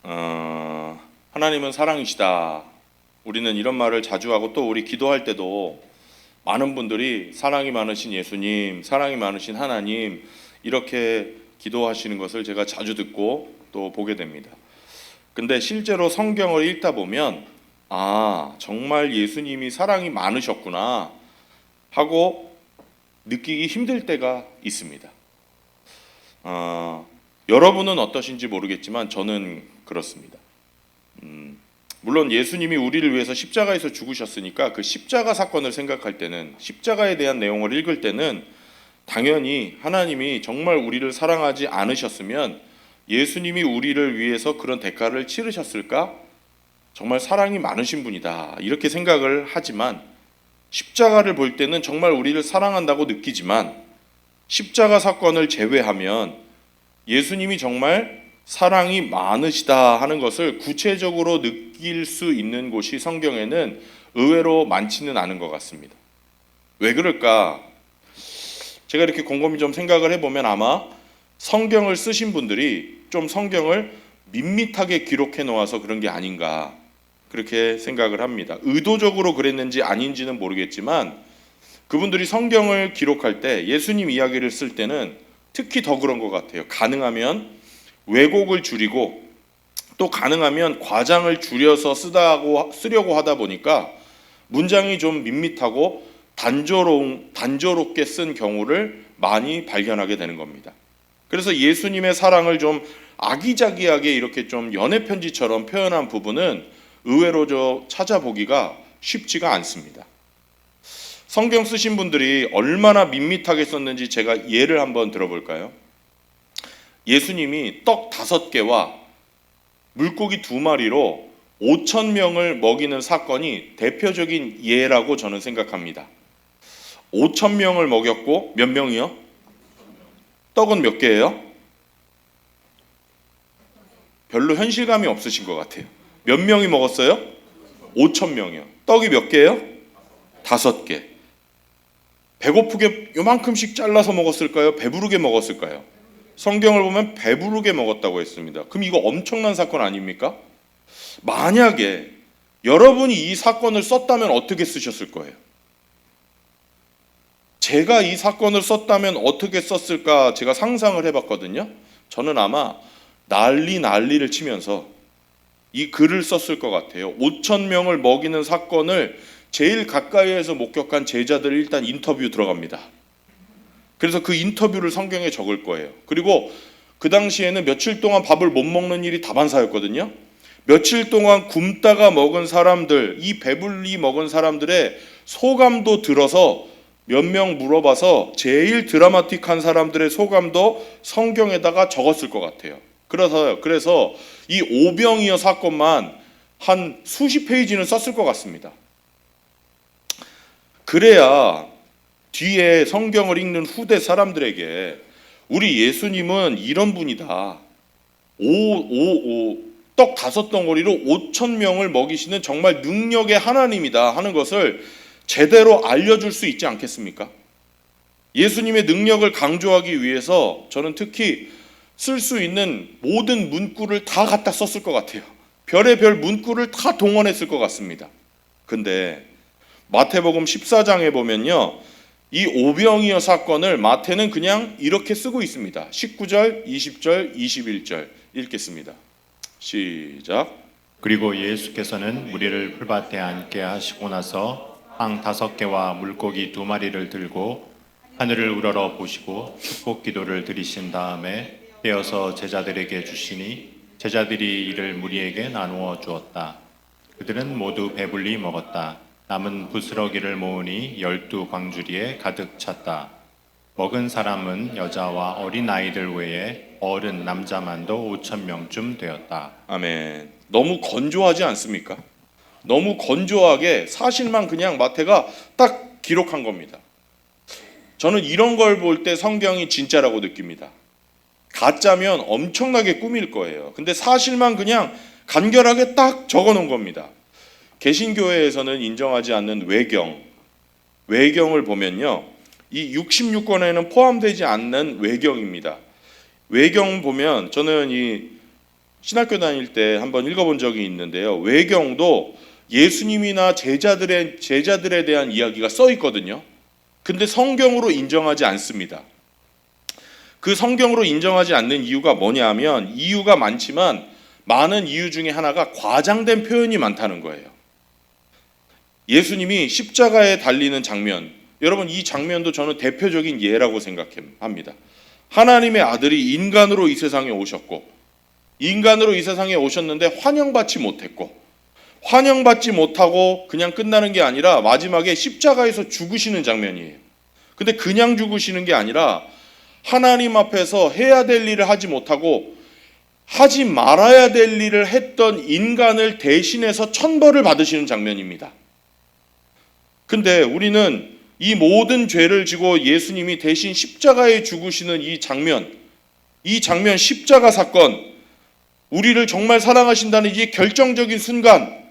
하나님은 사랑이시다. 우리는 이런 말을 자주 하고 또 우리 기도할 때도 많은 분들이 사랑이 많으신 예수님, 사랑이 많으신 하나님 이렇게 기도하시는 것을 제가 자주 듣고 또 보게 됩니다. 근데 실제로 성경을 읽다 보면 정말 예수님이 사랑이 많으셨구나 하고 느끼기 힘들 때가 있습니다. 여러분은 어떠신지 모르겠지만 저는 그렇습니다. 물론 예수님이 우리를 위해서 십자가에서 죽으셨으니까 그 십자가 사건을 생각할 때는, 십자가에 대한 내용을 읽을 때는 당연히 하나님이 정말 우리를 사랑하지 않으셨으면 예수님이 우리를 위해서 그런 대가를 치르셨을까? 정말 사랑이 많으신 분이다 이렇게 생각을 하지만, 십자가를 볼 때는 정말 우리를 사랑한다고 느끼지만 십자가 사건을 제외하면 예수님이 정말 사랑이 많으시다 하는 것을 구체적으로 느낄 수 있는 곳이 성경에는 의외로 많지는 않은 것 같습니다. 왜 그럴까? 제가 이렇게 곰곰이 좀 생각을 해보면 아마 성경을 쓰신 분들이 좀 성경을 밋밋하게 기록해 놓아서 그런 게 아닌가 그렇게 생각을 합니다. 의도적으로 그랬는지 아닌지는 모르겠지만 그분들이 성경을 기록할 때, 예수님 이야기를 쓸 때는 특히 더 그런 것 같아요. 가능하면 왜곡을 줄이고 또 가능하면 과장을 줄여서 쓰려고 하다 보니까 문장이 좀 밋밋하고 단조롭게 쓴 경우를 많이 발견하게 되는 겁니다. 그래서 예수님의 사랑을 좀 아기자기하게 이렇게 좀 연애 편지처럼 표현한 부분은 의외로 찾아보기가 쉽지가 않습니다. 성경 쓰신 분들이 얼마나 밋밋하게 썼는지 제가 예를 한번 들어볼까요? 예수님이 떡 5개와 물고기 2마리로 5,000명을 먹이는 사건이 대표적인 예라고 저는 생각합니다. 5,000명을 먹였고 몇 명이요? 떡은 몇 개예요? 별로 현실감이 없으신 것 같아요. 몇 명이 먹었어요? 5,000명이요. 떡이 몇 개예요? 5개. 배고프게 요만큼씩 잘라서 먹었을까요? 배부르게 먹었을까요? 성경을 보면 배부르게 먹었다고 했습니다. 그럼 이거 엄청난 사건 아닙니까? 만약에 여러분이 이 사건을 썼다면 어떻게 쓰셨을 거예요? 제가 이 사건을 썼다면 어떻게 썼을까 제가 상상을 해봤거든요. 저는 아마 난리를 치면서 이 글을 썼을 것 같아요. 5,000명을 먹이는 사건을 제일 가까이에서 목격한 제자들 일단 인터뷰 들어갑니다. 그래서 그 인터뷰를 성경에 적을 거예요. 그리고 그 당시에는 며칠 동안 밥을 못 먹는 일이 다반사였거든요. 며칠 동안 굶다가 먹은 사람들, 이 배불리 먹은 사람들의 소감도 들어서 몇 명 물어봐서 제일 드라마틱한 사람들의 소감도 성경에다가 적었을 것 같아요. 그래서 이 오병이어 사건만 한 수십 페이지는 썼을 것 같습니다. 그래야 뒤에 성경을 읽는 후대 사람들에게 우리 예수님은 이런 분이다. 떡 5덩어리로 5,000명을 먹이시는 정말 능력의 하나님이다 하는 것을 제대로 알려줄 수 있지 않겠습니까? 예수님의 능력을 강조하기 위해서 저는 특히 쓸 수 있는 모든 문구를 다 갖다 썼을 것 같아요. 별의 별 문구를 다 동원했을 것 같습니다. 근데 마태복음 14장에 보면요, 이 오병이어 사건을 마태는 그냥 이렇게 쓰고 있습니다. 19절, 20절, 21절 읽겠습니다. 시작. 그리고 예수께서는 무리를 풀밭에 앉게 하시고 나서 빵 5개와 물고기 2마리를 들고 하늘을 우러러 보시고 축복 기도를 드리신 다음에 떼어서 제자들에게 주시니 제자들이 이를 무리에게 나누어 주었다. 그들은 모두 배불리 먹었다. 남은 부스러기를 모으니 12광주리에 가득 찼다. 먹은 사람은 여자와 어린 아이들 외에 어른 남자만도 5,000명쯤 되었다. 아멘. 너무 건조하지 않습니까? 너무 건조하게 사실만 그냥 마태가 딱 기록한 겁니다. 저는 이런 걸 볼 때 성경이 진짜라고 느낍니다. 가짜면 엄청나게 꾸밀 거예요. 근데 사실만 그냥 간결하게 딱 적어 놓은 겁니다. 개신교회에서는 인정하지 않는 외경을 보면요, 이 66권에는 포함되지 않는 외경입니다. 외경 보면 저는 이 신학교 다닐 때 한번 읽어본 적이 있는데요. 외경도 예수님이나 제자들에 대한 이야기가 써 있거든요. 근데 성경으로 인정하지 않습니다. 그 성경으로 인정하지 않는 이유가 뭐냐면, 이유가 많지만 많은 이유 중에 하나가 과장된 표현이 많다는 거예요. 예수님이 십자가에 달리는 장면, 여러분 이 장면도 저는 대표적인 예라고 생각합니다. 하나님의 아들이 인간으로 이 세상에 오셨고, 인간으로 이 세상에 오셨는데 환영받지 못했고, 환영받지 못하고 그냥 끝나는 게 아니라 마지막에 십자가에서 죽으시는 장면이에요. 근데 그냥 죽으시는 게 아니라 하나님 앞에서 해야 될 일을 하지 못하고 하지 말아야 될 일을 했던 인간을 대신해서 천벌을 받으시는 장면입니다. 근데 우리는 이 모든 죄를 지고 예수님이 대신 십자가에 죽으시는 이 장면 십자가 사건, 우리를 정말 사랑하신다는 이 결정적인 순간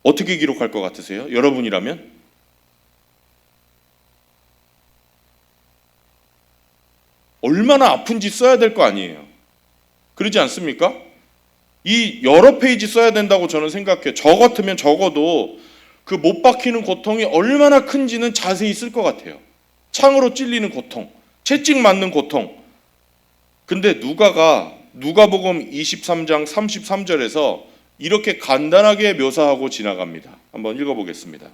어떻게 기록할 것 같으세요? 여러분이라면? 얼마나 아픈지 써야 될 거 아니에요. 그러지 않습니까? 이 여러 페이지 써야 된다고 저는 생각해요. 저 같으면 적어도 그 못 박히는 고통이 얼마나 큰지는 자세히 쓸 것 같아요. 창으로 찔리는 고통, 채찍 맞는 고통. 근데 누가복음 23장 33절에서 이렇게 간단하게 묘사하고 지나갑니다. 한번 읽어보겠습니다.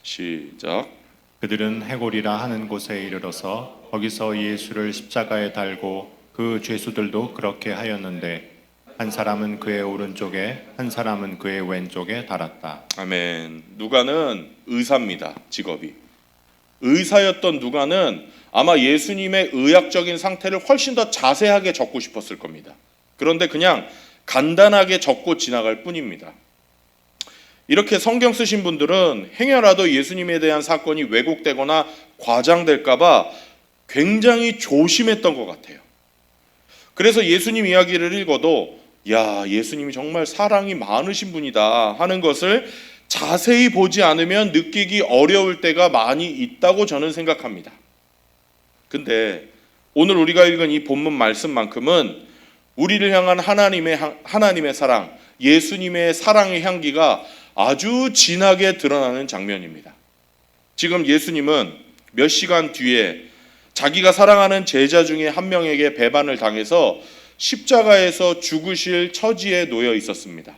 시작. 그들은 해골이라 하는 곳에 이르러서 거기서 예수를 십자가에 달고 그 죄수들도 그렇게 하였는데 한 사람은 그의 오른쪽에 한 사람은 그의 왼쪽에 달았다. 아멘. 누가는 의사입니다. 직업이. 의사였던 누가는 아마 예수님의 의학적인 상태를 훨씬 더 자세하게 적고 싶었을 겁니다. 그런데 그냥 간단하게 적고 지나갈 뿐입니다. 이렇게 성경 쓰신 분들은 행여라도 예수님에 대한 사건이 왜곡되거나 과장될까봐 굉장히 조심했던 것 같아요. 그래서 예수님 이야기를 읽어도 야, 예수님이 정말 사랑이 많으신 분이다 하는 것을 자세히 보지 않으면 느끼기 어려울 때가 많이 있다고 저는 생각합니다. 근데 오늘 우리가 읽은 이 본문 말씀만큼은 우리를 향한 하나님의 사랑, 예수님의 사랑의 향기가 아주 진하게 드러나는 장면입니다. 지금 예수님은 몇 시간 뒤에 자기가 사랑하는 제자 중에 한 명에게 배반을 당해서 십자가에서 죽으실 처지에 놓여 있었습니다.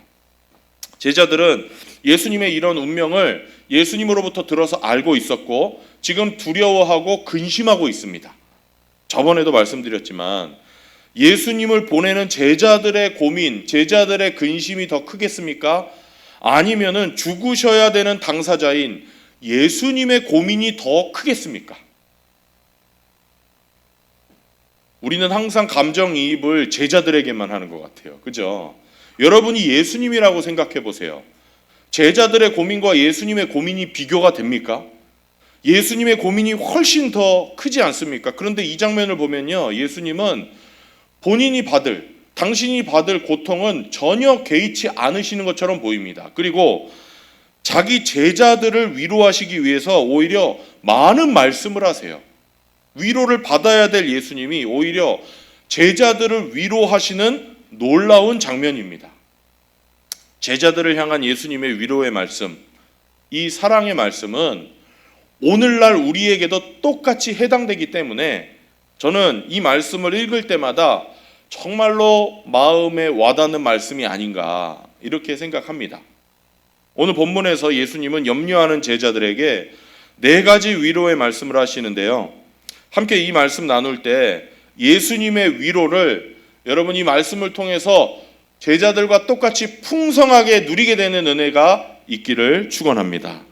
제자들은 예수님의 이런 운명을 예수님으로부터 들어서 알고 있었고 지금 두려워하고 근심하고 있습니다. 저번에도 말씀드렸지만 예수님을 보내는 제자들의 고민, 제자들의 근심이 더 크겠습니까? 아니면은 죽으셔야 되는 당사자인 예수님의 고민이 더 크겠습니까? 우리는 항상 감정이입을 제자들에게만 하는 것 같아요. 그죠? 여러분이 예수님이라고 생각해 보세요. 제자들의 고민과 예수님의 고민이 비교가 됩니까? 예수님의 고민이 훨씬 더 크지 않습니까? 그런데 이 장면을 보면요, 예수님은 당신이 받을 고통은 전혀 개의치 않으시는 것처럼 보입니다. 그리고 자기 제자들을 위로하시기 위해서 오히려 많은 말씀을 하세요. 위로를 받아야 될 예수님이 오히려 제자들을 위로하시는 놀라운 장면입니다. 제자들을 향한 예수님의 위로의 말씀, 이 사랑의 말씀은 오늘날 우리에게도 똑같이 해당되기 때문에 저는 이 말씀을 읽을 때마다 정말로 마음에 와닿는 말씀이 아닌가 이렇게 생각합니다. 오늘 본문에서 예수님은 염려하는 제자들에게 4가지 위로의 말씀을 하시는데요. 함께 이 말씀 나눌 때 예수님의 위로를 여러분 이 말씀을 통해서 제자들과 똑같이 풍성하게 누리게 되는 은혜가 있기를 축원합니다.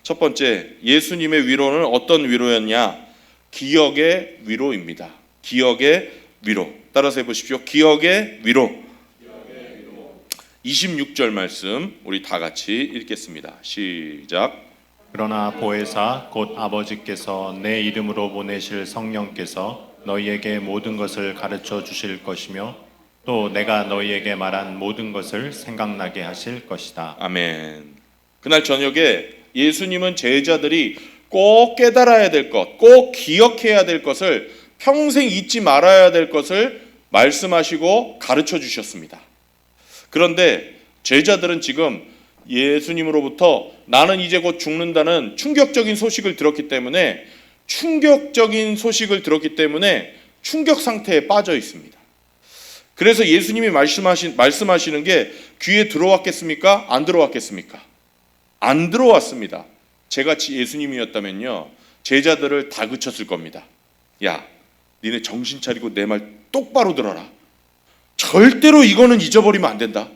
첫 번째, 예수님의 위로는 어떤 위로였냐? 기억의 위로입니다. 기억의 위로. 따라서 해보십시오. 기억의 위로. 26절 말씀 우리 다 같이 읽겠습니다. 시작. 그러나 보혜사 곧 아버지께서 내 이름으로 보내실 성령께서 너희에게 모든 것을 가르쳐 주실 것이며 또 내가 너희에게 말한 모든 것을 생각나게 하실 것이다. 아멘. 그날 저녁에 예수님은 제자들이 꼭 깨달아야 될 것, 꼭 기억해야 될 것을, 평생 잊지 말아야 될 것을 말씀하시고 가르쳐 주셨습니다. 그런데 제자들은 지금 예수님으로부터 나는 이제 곧 죽는다는 충격적인 소식을 들었기 때문에 충격 상태에 빠져 있습니다. 그래서 예수님이 말씀하시는 게 귀에 들어왔겠습니까? 안 들어왔겠습니까? 안 들어왔습니다. 제가 예수님이었다면요, 제자들을 다그쳤을 겁니다. 야, 니네 정신 차리고 내 말 똑바로 들어라. 절대로 이거는 잊어버리면 안 된다.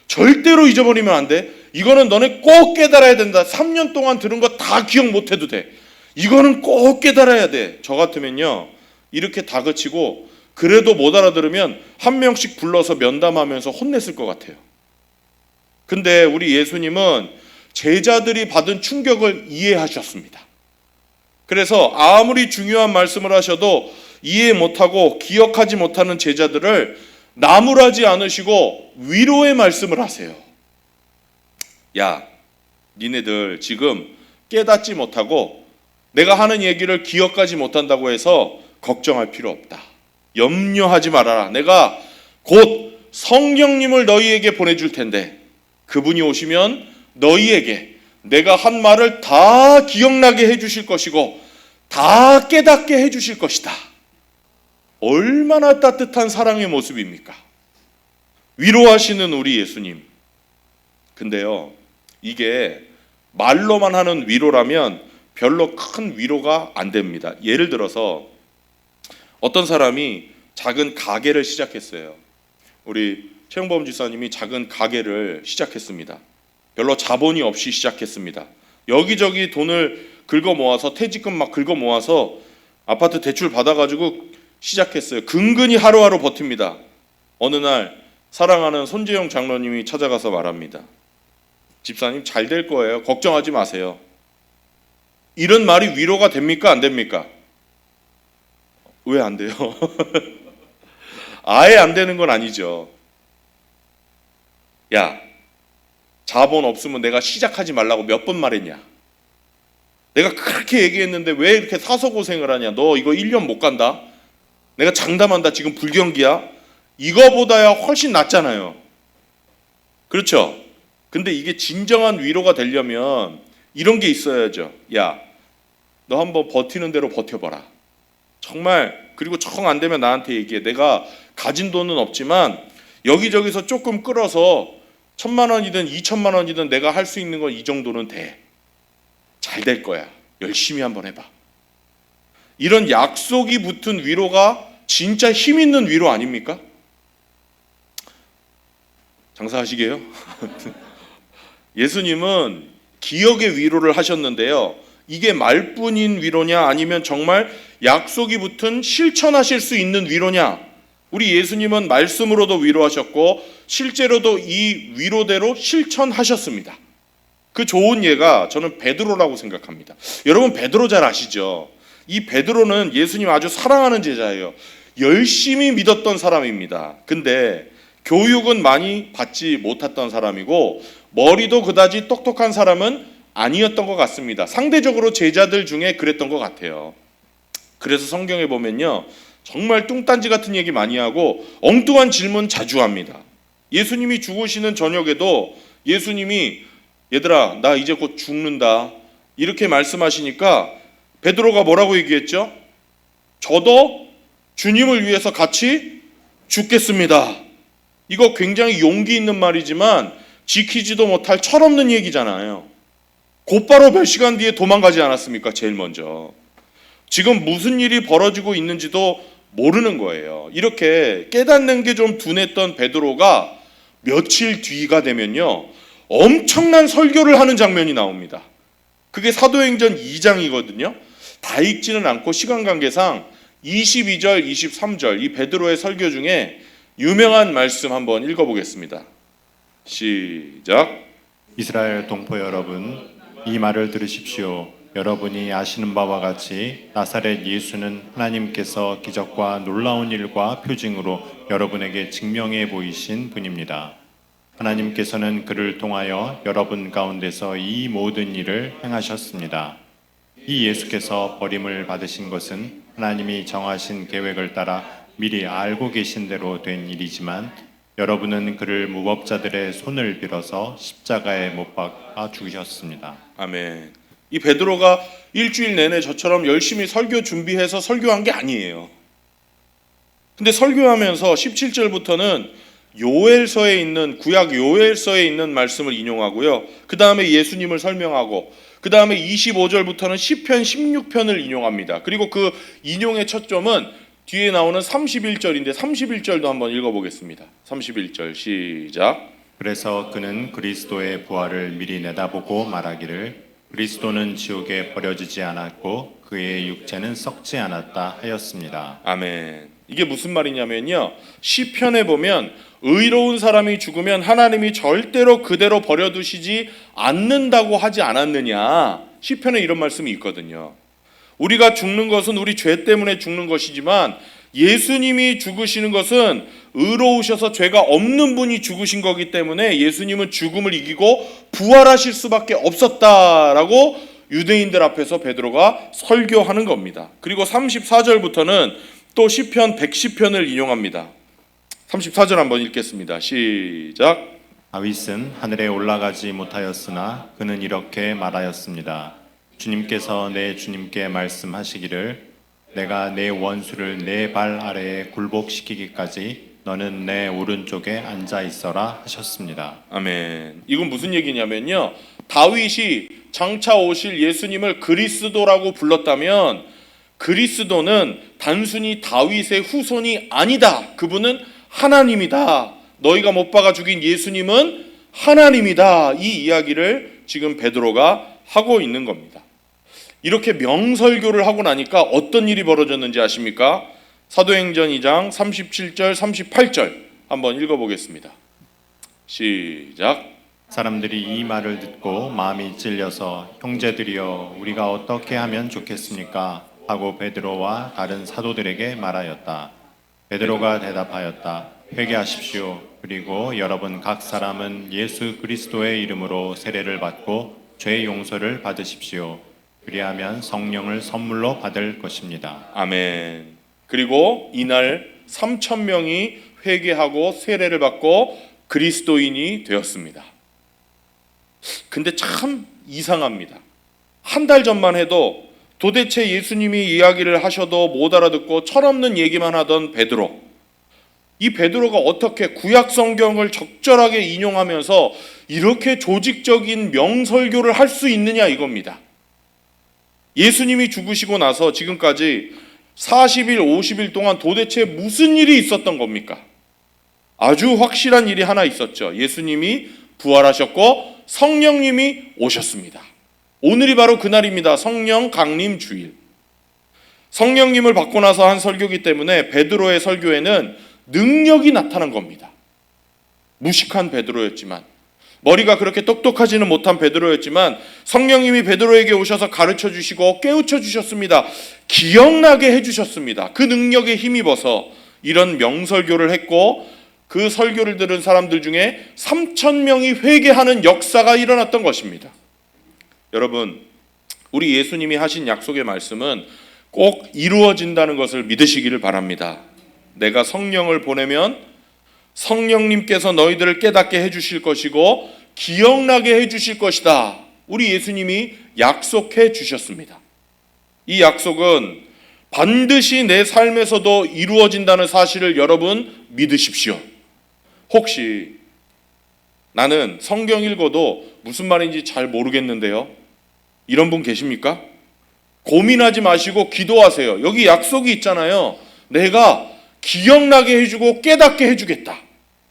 절대로 잊어버리면 안 돼. 이거는 너네 꼭 깨달아야 된다. 3년 동안 들은 거 다 기억 못해도 돼. 이거는 꼭 깨달아야 돼. 저 같으면요, 이렇게 다그치고 그래도 못 알아들으면 한 명씩 불러서 면담하면서 혼냈을 것 같아요. 근데 우리 예수님은 제자들이 받은 충격을 이해하셨습니다. 그래서 아무리 중요한 말씀을 하셔도 이해 못하고 기억하지 못하는 제자들을 나무라지 않으시고 위로의 말씀을 하세요. 야, 니네들 지금 깨닫지 못하고 내가 하는 얘기를 기억하지 못한다고 해서 걱정할 필요 없다. 염려하지 말아라. 내가 곧 성령님을 너희에게 보내줄 텐데 그분이 오시면 너희에게 내가 한 말을 다 기억나게 해주실 것이고 다 깨닫게 해주실 것이다. 얼마나 따뜻한 사랑의 모습입니까? 위로하시는 우리 예수님. 근데요, 이게 말로만 하는 위로라면 별로 큰 위로가 안 됩니다. 예를 들어서 어떤 사람이 작은 가게를 시작했어요. 우리 최영범 지사님이 작은 가게를 시작했습니다. 별로 자본이 없이 시작했습니다. 여기저기 돈을 긁어 모아서 퇴직금 막 긁어 모아서 아파트 대출 받아가지고 시작했어요. 근근히 하루하루 버팁니다. 어느 날 사랑하는 손재영 장로님이 찾아가서 말합니다. 집사님 잘 될 거예요. 걱정하지 마세요. 이런 말이 위로가 됩니까? 안 됩니까? 왜 안 돼요? 아예 안 되는 건 아니죠. 야, 자본 없으면 내가 시작하지 말라고 몇 번 말했냐? 내가 그렇게 얘기했는데 왜 이렇게 사서 고생을 하냐? 너 이거 1년 못 간다? 내가 장담한다. 지금 불경기야. 이거보다야 훨씬 낫잖아요. 그렇죠? 근데 이게 진정한 위로가 되려면 이런 게 있어야죠. 야, 너 한번 버티는 대로 버텨봐라. 정말. 그리고 정 안 되면 나한테 얘기해. 내가 가진 돈은 없지만 여기저기서 조금 끌어서 1,000만 원이든 2,000만 원이든 내가 할 수 있는 건 이 정도는 돼. 잘 될 거야. 열심히 한번 해봐. 이런 약속이 붙은 위로가 진짜 힘 있는 위로 아닙니까? 장사하시게요? 예수님은 기억의 위로를 하셨는데요. 이게 말뿐인 위로냐 아니면 정말 약속이 붙은 실천하실 수 있는 위로냐? 우리 예수님은 말씀으로도 위로하셨고 실제로도 이 위로대로 실천하셨습니다. 그 좋은 예가 저는 베드로라고 생각합니다. 여러분 베드로 잘 아시죠? 이 베드로는 예수님 아주 사랑하는 제자예요. 열심히 믿었던 사람입니다. 근데 교육은 많이 받지 못했던 사람이고 머리도 그다지 똑똑한 사람은 아니었던 것 같습니다. 상대적으로 제자들 중에 그랬던 것 같아요. 그래서 성경에 보면요, 정말 뚱딴지 같은 얘기 많이 하고 엉뚱한 질문 자주 합니다. 예수님이 죽으시는 저녁에도 예수님이 얘들아 나 이제 곧 죽는다 이렇게 말씀하시니까 베드로가 뭐라고 얘기했죠? 저도 주님을 위해서 같이 죽겠습니다. 이거 굉장히 용기 있는 말이지만 지키지도 못할 철없는 얘기잖아요. 곧바로 몇 시간 뒤에 도망가지 않았습니까? 제일 먼저. 지금 무슨 일이 벌어지고 있는지도 모르는 거예요. 이렇게 깨닫는 게 좀 둔했던 베드로가 며칠 뒤가 되면요, 엄청난 설교를 하는 장면이 나옵니다. 그게 사도행전 2장이거든요. 다 읽지는 않고 시간 관계상 22절, 23절 이 베드로의 설교 중에 유명한 말씀 한번 읽어보겠습니다. 시작. 이스라엘 동포 여러분, 이 말을 들으십시오. 여러분이 아시는 바와 같이 나사렛 예수는 하나님께서 기적과 놀라운 일과 표징으로 여러분에게 증명해 보이신 분입니다. 하나님께서는 그를 통하여 여러분 가운데서 이 모든 일을 행하셨습니다. 이 예수께서 버림을 받으신 것은 하나님이 정하신 계획을 따라 미리 알고 계신 대로 된 일이지만 여러분은 그를 무법자들의 손을 빌어서 십자가에 못 박아 죽으셨습니다. 아멘. 이 베드로가 일주일 내내 저처럼 열심히 설교 준비해서 설교한 게 아니에요. 근데 설교하면서 17절부터는 요엘서에 있는 구약 요엘서에 있는 말씀을 인용하고요. 그 다음에 예수님을 설명하고 그 다음에 25절부터는 시편 16편을 인용합니다. 그리고 그 인용의 초점은 뒤에 나오는 31절인데 31절도 한번 읽어보겠습니다. 31절 시작. 그래서 그는 그리스도의 부활을 미리 내다보고 말하기를 그리스도는 지옥에 버려지지 않았고 그의 육체는 썩지 않았다 하였습니다. 아멘. 이게 무슨 말이냐면요. 시편에 보면 의로운 사람이 죽으면 하나님이 절대로 그대로 버려두시지 않는다고 하지 않았느냐. 시편에 이런 말씀이 있거든요. 우리가 죽는 것은 우리 죄 때문에 죽는 것이지만 예수님이 죽으시는 것은 의로우셔서 죄가 없는 분이 죽으신 거기 때문에 예수님은 죽음을 이기고 부활하실 수밖에 없었다라고 유대인들 앞에서 베드로가 설교하는 겁니다. 그리고 34절부터는 또 시편 110편을 인용합니다. 34절 한번 읽겠습니다. 시작. 다윗은 하늘에 올라가지 못하였으나 그는 이렇게 말하였습니다. 주님께서 내 주님께 말씀하시기를 내가 내 원수를 내 발 아래에 굴복시키기까지 너는 내 오른쪽에 앉아 있어라 하셨습니다. 아멘. 이건 무슨 얘기냐면요. 다윗이 장차 오실 예수님을 그리스도라고 불렀다면 그리스도는 단순히 다윗의 후손이 아니다. 그분은 하나님이다. 너희가 못 박아 죽인 예수님은 하나님이다. 이 이야기를 지금 베드로가 하고 있는 겁니다. 이렇게 명설교를 하고 나니까 어떤 일이 벌어졌는지 아십니까? 사도행전 2장 37절 38절 한번 읽어보겠습니다. 시작. 사람들이 이 말을 듣고 마음이 찔려서 형제들이여 우리가 어떻게 하면 좋겠습니까? 하고 베드로와 다른 사도들에게 말하였다. 베드로가 대답하였다. 회개하십시오. 그리고 여러분 각 사람은 예수 그리스도의 이름으로 세례를 받고 죄 용서를 받으십시오. 그리하면 성령을 선물로 받을 것입니다. 아멘. 그리고 이날 3,000명이 회개하고 세례를 받고 그리스도인이 되었습니다. 근데 참 이상합니다. 한 달 전만 해도 도대체 예수님이 이야기를 하셔도 못 알아듣고 철없는 얘기만 하던 베드로. 이 베드로가 어떻게 구약 성경을 적절하게 인용하면서 이렇게 조직적인 명설교를 할 수 있느냐 이겁니다. 예수님이 죽으시고 나서 지금까지 40일, 50일 동안 도대체 무슨 일이 있었던 겁니까? 아주 확실한 일이 하나 있었죠. 예수님이 부활하셨고 성령님이 오셨습니다. 오늘이 바로 그날입니다. 성령 강림 주일. 성령님을 받고 나서 한 설교이기 때문에 베드로의 설교에는 능력이 나타난 겁니다. 무식한 베드로였지만, 머리가 그렇게 똑똑하지는 못한 베드로였지만 성령님이 베드로에게 오셔서 가르쳐 주시고 깨우쳐 주셨습니다. 기억나게 해주셨습니다. 그 능력에 힘입어서 이런 명설교를 했고 그 설교를 들은 사람들 중에 3,000명이 회개하는 역사가 일어났던 것입니다. 여러분, 우리 예수님이 하신 약속의 말씀은 꼭 이루어진다는 것을 믿으시기를 바랍니다. 내가 성령을 보내면 성령님께서 너희들을 깨닫게 해주실 것이고 기억나게 해주실 것이다. 우리 예수님이 약속해 주셨습니다. 이 약속은 반드시 내 삶에서도 이루어진다는 사실을 여러분 믿으십시오. 혹시 나는 성경 읽어도 무슨 말인지 잘 모르겠는데요, 이런 분 계십니까? 고민하지 마시고 기도하세요. 여기 약속이 있잖아요. 내가 기억나게 해주고 깨닫게 해주겠다.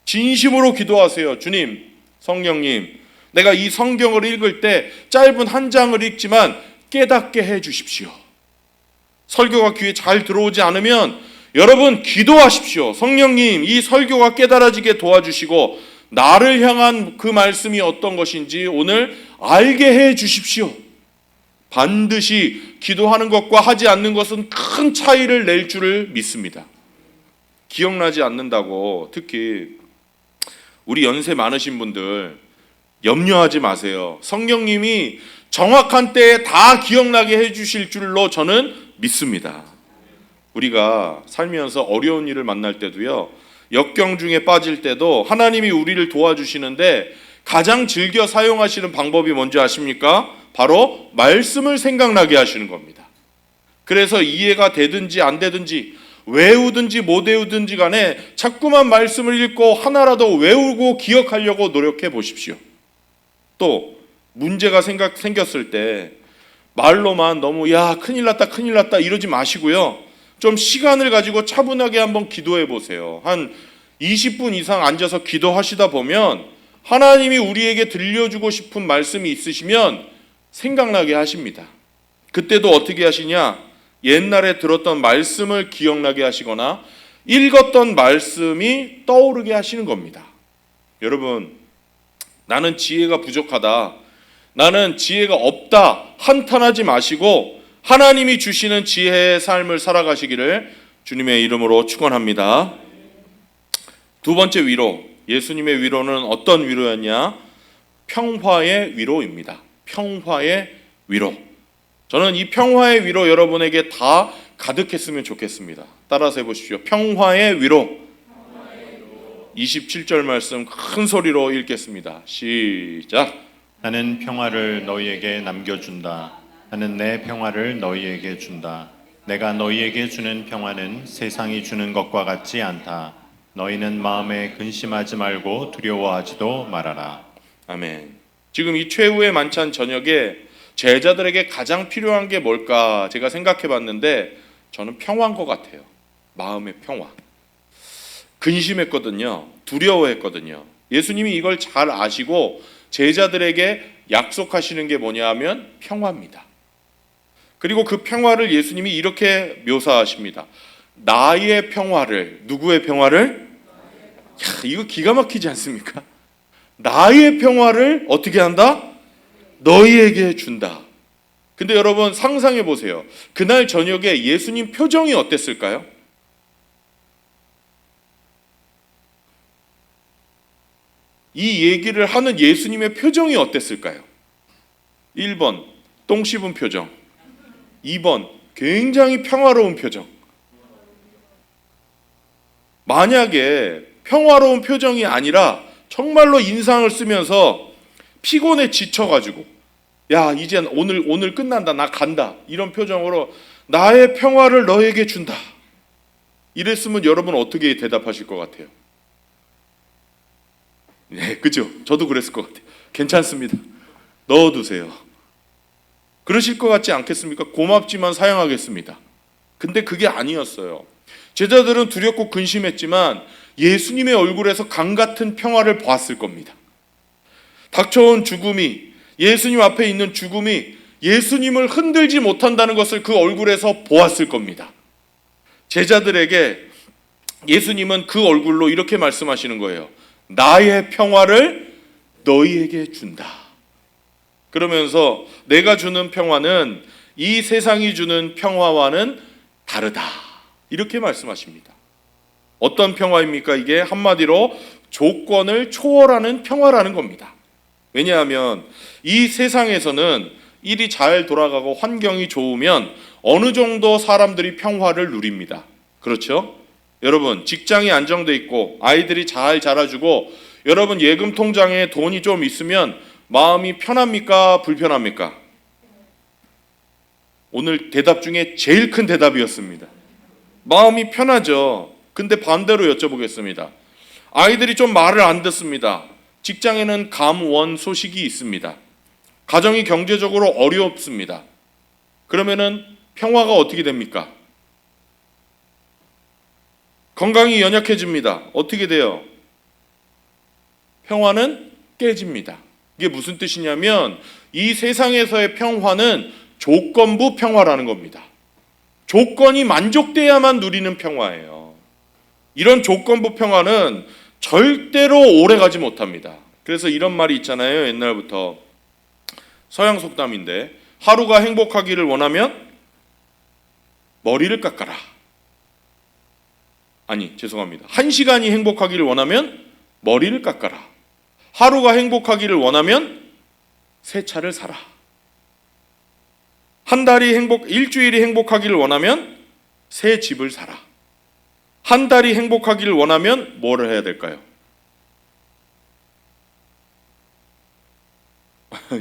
진심으로 기도하세요. 주님, 성령님, 내가 이 성경을 읽을 때 짧은 한 장을 읽지만 깨닫게 해주십시오. 설교가 귀에 잘 들어오지 않으면 여러분 기도하십시오. 성령님, 이 설교가 깨달아지게 도와주시고 나를 향한 그 말씀이 어떤 것인지 오늘 알게 해주십시오. 반드시 기도하는 것과 하지 않는 것은 큰 차이를 낼 줄을 믿습니다. 기억나지 않는다고, 특히 우리 연세 많으신 분들 염려하지 마세요. 성령님이 정확한 때에 다 기억나게 해주실 줄로 저는 믿습니다. 우리가 살면서 어려운 일을 만날 때도요, 역경 중에 빠질 때도 하나님이 우리를 도와주시는데 가장 즐겨 사용하시는 방법이 뭔지 아십니까? 바로 말씀을 생각나게 하시는 겁니다. 그래서 이해가 되든지 안 되든지 외우든지 못 외우든지 간에 자꾸만 말씀을 읽고 하나라도 외우고 기억하려고 노력해 보십시오. 또 문제가 생겼을 때 말로만 너무 야 큰일 났다 이러지 마시고요. 좀 시간을 가지고 차분하게 한번 기도해 보세요. 한 20분 이상 앉아서 기도하시다 보면 하나님이 우리에게 들려주고 싶은 말씀이 있으시면 생각나게 하십니다. 그때도 어떻게 하시냐? 옛날에 들었던 말씀을 기억나게 하시거나 읽었던 말씀이 떠오르게 하시는 겁니다. 여러분, 나는 지혜가 부족하다, 나는 지혜가 없다 한탄하지 마시고 하나님이 주시는 지혜의 삶을 살아가시기를 주님의 이름으로 축원합니다. 두 번째 위로, 예수님의 위로는 어떤 위로였냐? 평화의 위로입니다. 평화의 위로. 저는 이 평화의 위로 여러분에게 다 가득했으면 좋겠습니다. 따라서 해보십시오. 평화의 위로. 27절 말씀 큰 소리로 읽겠습니다. 시작. 나는 평화를 너희에게 남겨준다. 나는 내 평화를 너희에게 준다. 내가 너희에게 주는 평화는 세상이 주는 것과 같지 않다. 너희는 마음에 근심하지 말고 두려워하지도 말아라. 아멘. 지금 이 최후의 만찬 저녁에 제자들에게 가장 필요한 게 뭘까 제가 생각해 봤는데 저는 평화인 것 같아요. 마음의 평화. 근심했거든요. 두려워했거든요. 예수님이 이걸 잘 아시고 제자들에게 약속하시는 게 뭐냐 하면 평화입니다. 그리고 그 평화를 예수님이 이렇게 묘사하십니다. 나의 평화를, 누구의 평화를? 야, 이거 기가 막히지 않습니까? 나의 평화를 어떻게 한다? 너희에게 준다. 근데 여러분 상상해 보세요. 그날 저녁에 예수님 표정이 어땠을까요? 이 얘기를 하는 예수님의 표정이 어땠을까요? 1번 똥 씹은 표정, 2번 굉장히 평화로운 표정. 만약에 평화로운 표정이 아니라 정말로 인상을 쓰면서 피곤에 지쳐가지고 야 이젠 오늘 끝난다, 나 간다, 이런 표정으로 나의 평화를 너에게 준다 이랬으면 여러분 어떻게 대답하실 것 같아요? 네, 그죠? 저도 그랬을 것 같아요. 괜찮습니다, 넣어두세요. 그러실 것 같지 않겠습니까? 고맙지만 사양하겠습니다. 근데 그게 아니었어요. 제자들은 두렵고 근심했지만 예수님의 얼굴에서 강 같은 평화를 보았을 겁니다. 닥쳐온 죽음이, 예수님 앞에 있는 죽음이 예수님을 흔들지 못한다는 것을 그 얼굴에서 보았을 겁니다. 제자들에게 예수님은 그 얼굴로 이렇게 말씀하시는 거예요. 나의 평화를 너희에게 준다. 그러면서 내가 주는 평화는 이 세상이 주는 평화와는 다르다, 이렇게 말씀하십니다. 어떤 평화입니까? 이게 한마디로 조건을 초월하는 평화라는 겁니다. 왜냐하면 이 세상에서는 일이 잘 돌아가고 환경이 좋으면 어느 정도 사람들이 평화를 누립니다. 그렇죠? 여러분 직장이 안정돼 있고 아이들이 잘 자라주고 여러분 예금 통장에 돈이 좀 있으면 마음이 편합니까? 불편합니까? 오늘 대답 중에 제일 큰 대답이었습니다. 마음이 편하죠. 근데 반대로 여쭤보겠습니다. 아이들이 좀 말을 안 듣습니다. 직장에는 감원 소식이 있습니다. 가정이 경제적으로 어렵습니다. 그러면은 평화가 어떻게 됩니까? 건강이 연약해집니다. 어떻게 돼요? 평화는 깨집니다. 이게 무슨 뜻이냐면 이 세상에서의 평화는 조건부 평화라는 겁니다. 조건이 만족돼야만 누리는 평화예요. 이런 조건부 평화는 절대로 오래가지 못합니다. 그래서 이런 말이 있잖아요. 옛날부터 서양 속담인데 하루가 행복하기를 원하면 머리를 깎아라. 아니 죄송합니다. 1시간이 행복하기를 원하면 머리를 깎아라. 하루가 행복하기를 원하면 새 차를 사라. 일주일이 행복하기를 원하면 새 집을 사라. 한 달이 행복하기를 원하면 뭐를 해야 될까요?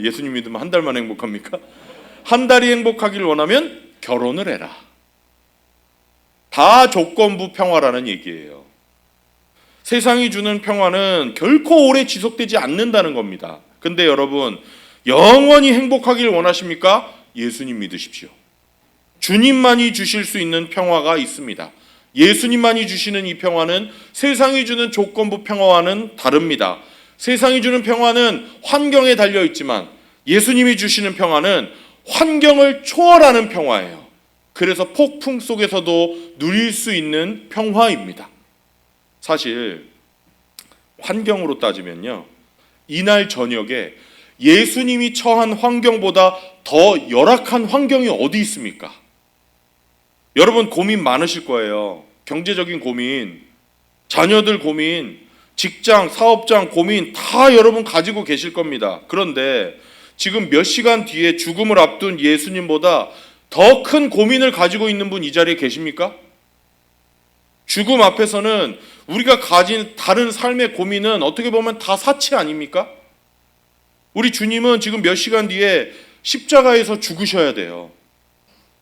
예수님 믿으면 한 달만 행복합니까? 한 달이 행복하기를 원하면 결혼을 해라. 다 조건부 평화라는 얘기예요. 세상이 주는 평화는 결코 오래 지속되지 않는다는 겁니다. 근데 여러분, 영원히 행복하기를 원하십니까? 예수님 믿으십시오. 주님만이 주실 수 있는 평화가 있습니다. 예수님만이 주시는 이 평화는 세상이 주는 조건부 평화와는 다릅니다. 세상이 주는 평화는 환경에 달려 있지만 예수님이 주시는 평화는 환경을 초월하는 평화예요. 그래서 폭풍 속에서도 누릴 수 있는 평화입니다. 사실 환경으로 따지면요, 이날 저녁에 예수님이 처한 환경보다 더 열악한 환경이 어디 있습니까? 여러분 고민 많으실 거예요. 경제적인 고민, 자녀들 고민, 직장, 사업장 고민 다 여러분 가지고 계실 겁니다. 그런데 지금 몇 시간 뒤에 죽음을 앞둔 예수님보다 더 큰 고민을 가지고 있는 분 이 자리에 계십니까? 죽음 앞에서는 우리가 가진 다른 삶의 고민은 어떻게 보면 다 사치 아닙니까? 우리 주님은 지금 몇 시간 뒤에 십자가에서 죽으셔야 돼요.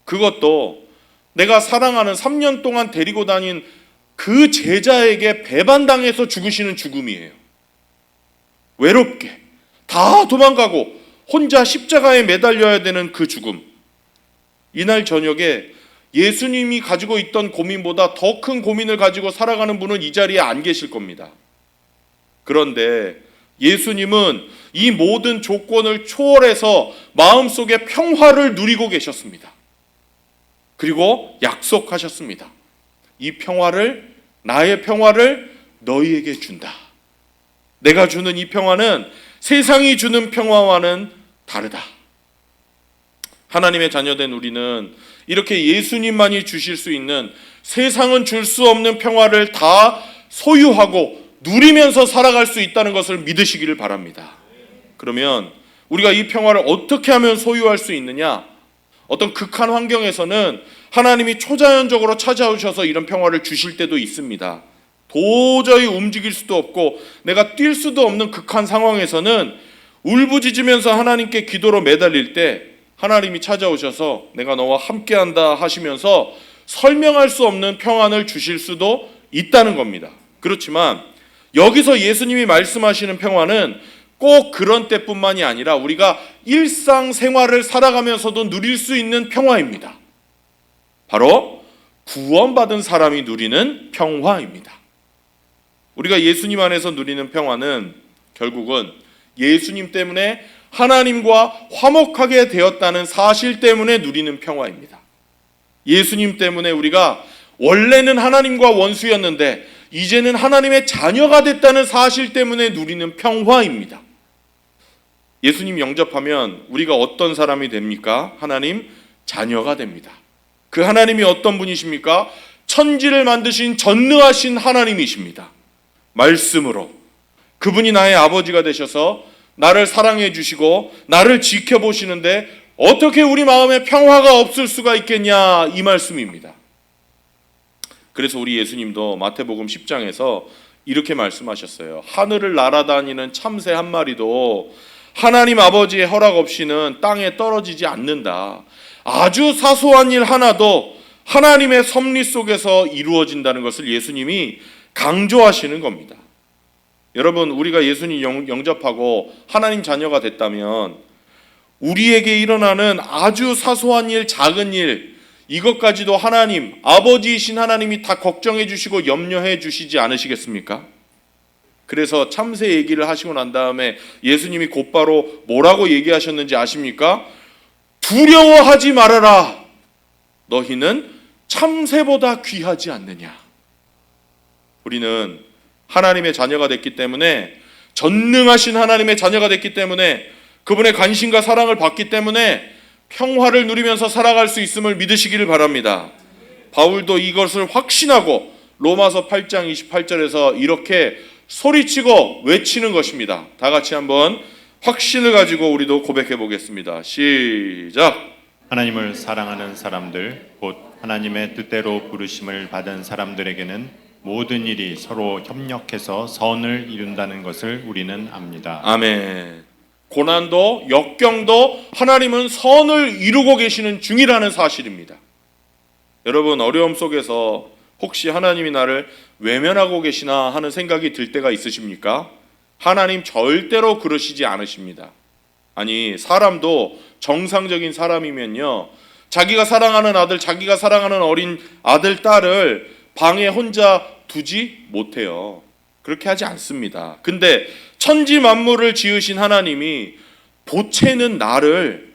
그것도 내가 사랑하는 3년 동안 데리고 다닌 그 제자에게 배반당해서 죽으시는 죽음이에요. 외롭게 다 도망가고 혼자 십자가에 매달려야 되는 그 죽음. 이날 저녁에 예수님이 가지고 있던 고민보다 더 큰 고민을 가지고 살아가는 분은 이 자리에 안 계실 겁니다. 그런데 예수님은 이 모든 조건을 초월해서 마음속에 평화를 누리고 계셨습니다. 그리고 약속하셨습니다. 이 평화를, 나의 평화를 너희에게 준다. 내가 주는 이 평화는 세상이 주는 평화와는 다르다. 하나님의 자녀된 우리는 이렇게 예수님만이 주실 수 있는 세상은 줄 수 없는 평화를 다 소유하고 누리면서 살아갈 수 있다는 것을 믿으시기를 바랍니다. 그러면 우리가 이 평화를 어떻게 하면 소유할 수 있느냐? 어떤 극한 환경에서는 하나님이 초자연적으로 찾아오셔서 이런 평화를 주실 때도 있습니다. 도저히 움직일 수도 없고 내가 뛸 수도 없는 극한 상황에서는 울부짖으면서 하나님께 기도로 매달릴 때 하나님이 찾아오셔서 내가 너와 함께한다 하시면서 설명할 수 없는 평안을 주실 수도 있다는 겁니다. 그렇지만 여기서 예수님이 말씀하시는 평화는 꼭 그런 때뿐만이 아니라 우리가 일상생활을 살아가면서도 누릴 수 있는 평화입니다. 바로 구원받은 사람이 누리는 평화입니다. 우리가 예수님 안에서 누리는 평화는 결국은 예수님 때문에 하나님과 화목하게 되었다는 사실 때문에 누리는 평화입니다. 예수님 때문에 우리가 원래는 하나님과 원수였는데 이제는 하나님의 자녀가 됐다는 사실 때문에 누리는 평화입니다. 예수님 영접하면 우리가 어떤 사람이 됩니까? 하나님 자녀가 됩니다. 그 하나님이 어떤 분이십니까? 천지를 만드신 전능하신 하나님이십니다. 말씀으로 그분이 나의 아버지가 되셔서 나를 사랑해 주시고 나를 지켜보시는데 어떻게 우리 마음에 평화가 없을 수가 있겠냐, 이 말씀입니다. 그래서 우리 예수님도 마태복음 10장에서 이렇게 말씀하셨어요. 하늘을 날아다니는 참새 한 마리도 하나님 아버지의 허락 없이는 땅에 떨어지지 않는다. 아주 사소한 일 하나도 하나님의 섭리 속에서 이루어진다는 것을 예수님이 강조하시는 겁니다. 여러분, 우리가 예수님 영접하고 하나님 자녀가 됐다면 우리에게 일어나는 아주 사소한 일, 작은 일, 이것까지도 하나님, 아버지이신 하나님이 다 걱정해 주시고 염려해 주시지 않으시겠습니까? 그래서 참새 얘기를 하시고 난 다음에 예수님이 곧바로 뭐라고 얘기하셨는지 아십니까? 두려워하지 말아라. 너희는 참새보다 귀하지 않느냐. 우리는 하나님의 자녀가 됐기 때문에, 전능하신 하나님의 자녀가 됐기 때문에, 그분의 관심과 사랑을 받기 때문에 평화를 누리면서 살아갈 수 있음을 믿으시기를 바랍니다. 바울도 이것을 확신하고 로마서 8장 28절에서 이렇게 소리치고 외치는 것입니다. 다 같이 한번 확신을 가지고 우리도 고백해 보겠습니다. 시작. 하나님을 사랑하는 사람들, 곧 하나님의 뜻대로 부르심을 받은 사람들에게는 모든 일이 서로 협력해서 선을 이룬다는 것을 우리는 압니다. 아멘. 고난도 역경도 하나님은 선을 이루고 계시는 중이라는 사실입니다. 여러분, 어려움 속에서 혹시 하나님이 나를 외면하고 계시나 하는 생각이 들 때가 있으십니까? 하나님 절대로 그러시지 않으십니다. 아니, 사람도 정상적인 사람이면요, 자기가 사랑하는 아들, 자기가 사랑하는 어린 아들, 딸을 방에 혼자 두지 못해요. 그렇게 하지 않습니다. 근데 천지 만물을 지으신 하나님이 보채는 나를,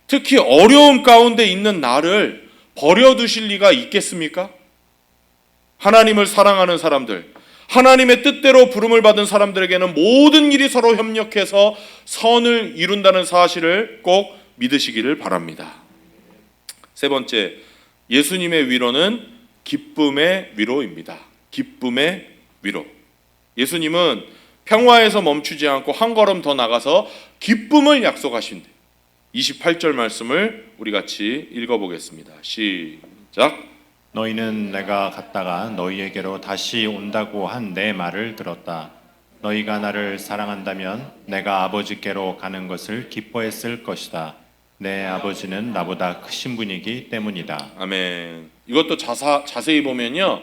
특히 어려움 가운데 있는 나를 버려두실 리가 있겠습니까? 하나님을 사랑하는 사람들, 하나님의 뜻대로 부름을 받은 사람들에게는 모든 일이 서로 협력해서 선을 이룬다는 사실을 꼭 믿으시기를 바랍니다. 세 번째, 예수님의 위로는 기쁨의 위로입니다. 기쁨의 위로. 예수님은 평화에서 멈추지 않고 한 걸음 더 나가서 기쁨을 약속하신대. 28절 말씀을 우리 같이 읽어보겠습니다. 시작. 너희는 내가 갔다가 너희에게로 다시 온다고 한 내 말을 들었다. 너희가 나를 사랑한다면 내가 아버지께로 가는 것을 기뻐했을 것이다. 내 아버지는 나보다 크신 분이기 때문이다. 아멘. 이것도 자세히 보면요,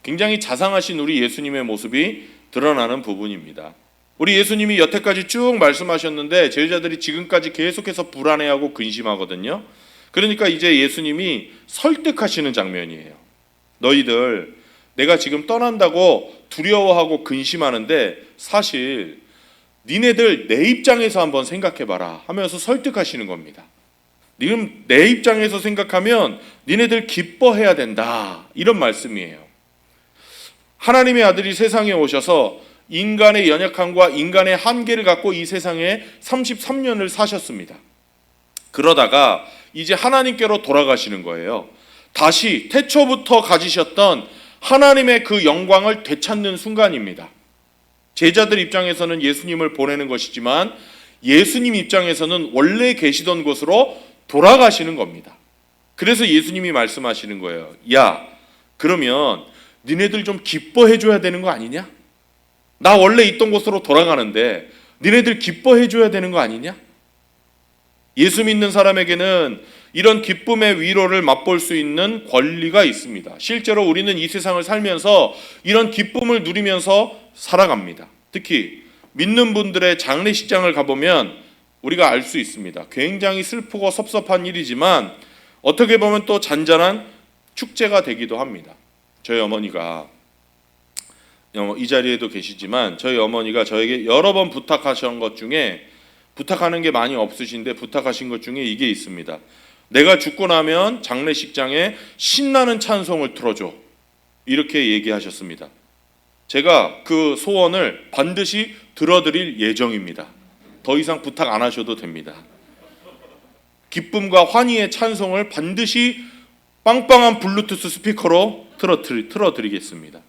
굉장히 자상하신 우리 예수님의 모습이 드러나는 부분입니다. 우리 예수님이 여태까지 쭉 말씀하셨는데 제자들이 지금까지 계속해서 불안해하고 근심하거든요. 그러니까 이제 예수님이 설득하시는 장면이에요. 너희들 내가 지금 떠난다고 두려워하고 근심하는데 사실 니네들 내 입장에서 한번 생각해봐라 하면서 설득하시는 겁니다. 지금 내 입장에서 생각하면 니네들 기뻐해야 된다, 이런 말씀이에요. 하나님의 아들이 세상에 오셔서 인간의 연약함과 인간의 한계를 갖고 이 세상에 33년을 사셨습니다. 그러다가 이제 하나님께로 돌아가시는 거예요. 다시 태초부터 가지셨던 하나님의 그 영광을 되찾는 순간입니다. 제자들 입장에서는 예수님을 보내는 것이지만 예수님 입장에서는 원래 계시던 곳으로 돌아가시는 겁니다. 그래서 예수님이 말씀하시는 거예요. 야, 그러면 니네들 좀 기뻐해 줘야 되는 거 아니냐? 나 원래 있던 곳으로 돌아가는데 니네들 기뻐해 줘야 되는 거 아니냐? 예수 믿는 사람에게는 이런 기쁨의 위로를 맛볼 수 있는 권리가 있습니다. 실제로 우리는 이 세상을 살면서 이런 기쁨을 누리면서 살아갑니다. 특히 믿는 분들의 장례식장을 가보면 우리가 알 수 있습니다. 굉장히 슬프고 섭섭한 일이지만 어떻게 보면 또 잔잔한 축제가 되기도 합니다. 저희 어머니가 이 자리에도 계시지만 저희 어머니가 저에게 여러 번 부탁하신 것 중에, 부탁하는 게 많이 없으신데 부탁하신 것 중에 이게 있습니다. 내가 죽고 나면 장례식장에 신나는 찬송을 틀어줘, 이렇게 얘기하셨습니다. 제가 그 소원을 반드시 들어드릴 예정입니다. 더 이상 부탁 안 하셔도 됩니다. 기쁨과 환희의 찬송을 반드시 빵빵한 블루투스 스피커로 틀어드리겠습니다.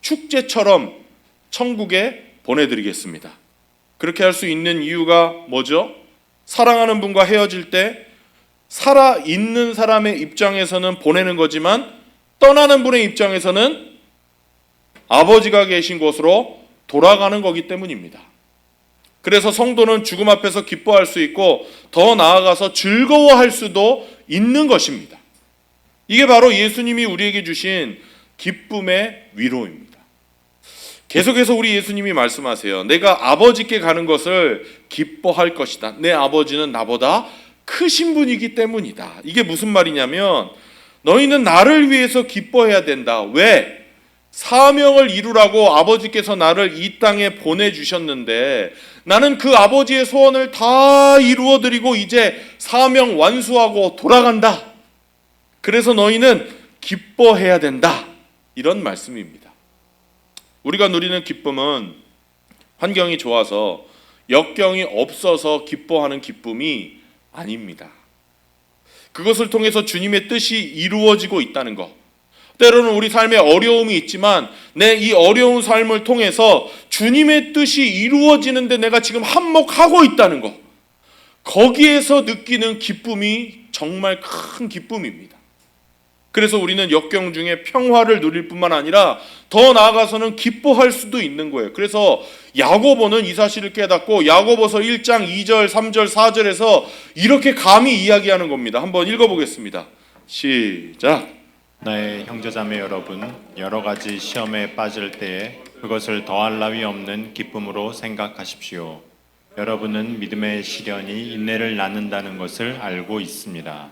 축제처럼 천국에 보내드리겠습니다. 그렇게 할 수 있는 이유가 뭐죠? 사랑하는 분과 헤어질 때 살아있는 사람의 입장에서는 보내는 거지만 떠나는 분의 입장에서는 아버지가 계신 곳으로 돌아가는 거기 때문입니다. 그래서 성도는 죽음 앞에서 기뻐할 수 있고 더 나아가서 즐거워할 수도 있는 것입니다. 이게 바로 예수님이 우리에게 주신 기쁨의 위로입니다. 계속해서 우리 예수님이 말씀하세요. 내가 아버지께 가는 것을 기뻐할 것이다. 내 아버지는 나보다 크신 분이기 때문이다. 이게 무슨 말이냐면 너희는 나를 위해서 기뻐해야 된다. 왜? 사명을 이루라고 아버지께서 나를 이 땅에 보내주셨는데 나는 그 아버지의 소원을 다 이루어드리고 이제 사명 완수하고 돌아간다. 그래서 너희는 기뻐해야 된다. 이런 말씀입니다. 우리가 누리는 기쁨은 환경이 좋아서 역경이 없어서 기뻐하는 기쁨이 아닙니다. 그것을 통해서 주님의 뜻이 이루어지고 있다는 것. 때로는 우리 삶에 어려움이 있지만 내 이 어려운 삶을 통해서 주님의 뜻이 이루어지는데 내가 지금 한몫하고 있다는 것. 거기에서 느끼는 기쁨이 정말 큰 기쁨입니다. 그래서 우리는 역경 중에 평화를 누릴 뿐만 아니라 더 나아가서는 기뻐할 수도 있는 거예요. 그래서 야고보는 이 사실을 깨닫고 야고보서 1장 2절, 3절, 4절에서 이렇게 감히 이야기하는 겁니다. 한번 읽어보겠습니다. 시작. 나의 형제자매 여러분, 여러 가지 시험에 빠질 때에 그것을 더할 나위 없는 기쁨으로 생각하십시오. 여러분은 믿음의 시련이 인내를 낳는다는 것을 알고 있습니다.